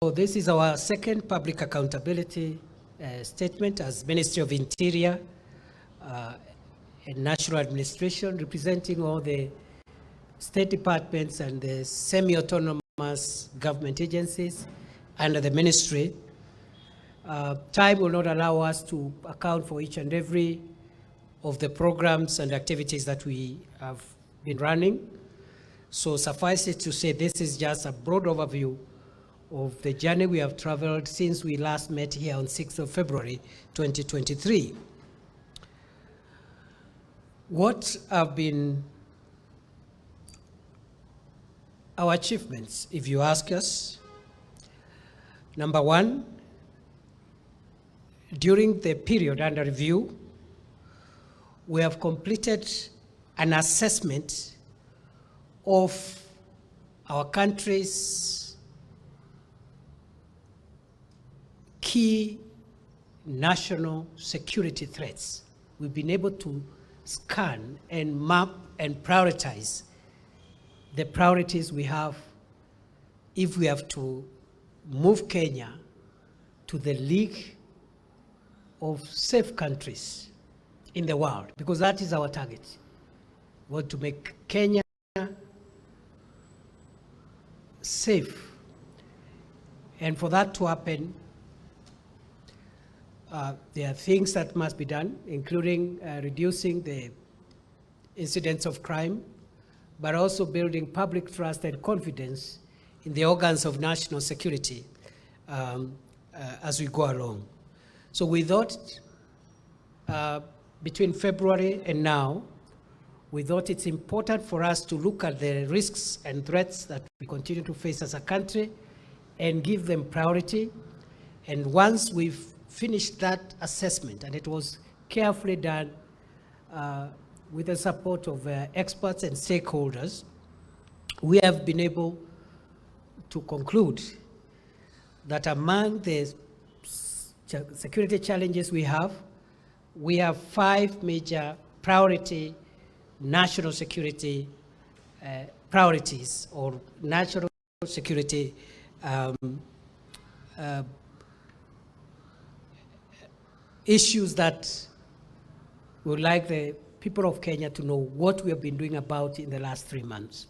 This is our second public accountability statement as Ministry of Interior and National Administration, representing all the state departments and the semi-autonomous government agencies under the ministry. Time will not allow us to account for each and every of the programs and activities that we have been running. So suffice it to say, this is just a broad overview of the journey we have traveled since we last met here on 6th of February 2023. What have been our achievements, if you ask us? Number one, during the period under review, we have completed an assessment of our country's key national security threats. We've been able to scan and map and prioritize the priorities we have if we have to move Kenya to the league of safe countries in the world, because that is our target. We want to make Kenya safe. And for that to happen, there are things that must be done, including reducing the incidence of crime, but also building public trust and confidence in the organs of national security as we go along. So we thought between February and now, we thought it's important for us to look at the risks and threats that we continue to face as a country and give them priority. And once we've finished that assessment, and it was carefully done with the support of experts and stakeholders, we have been able to conclude that among the security challenges we have 5 major priority national security priorities or national security issues that we would like the people of Kenya to know what we have been doing about in the last 3 months.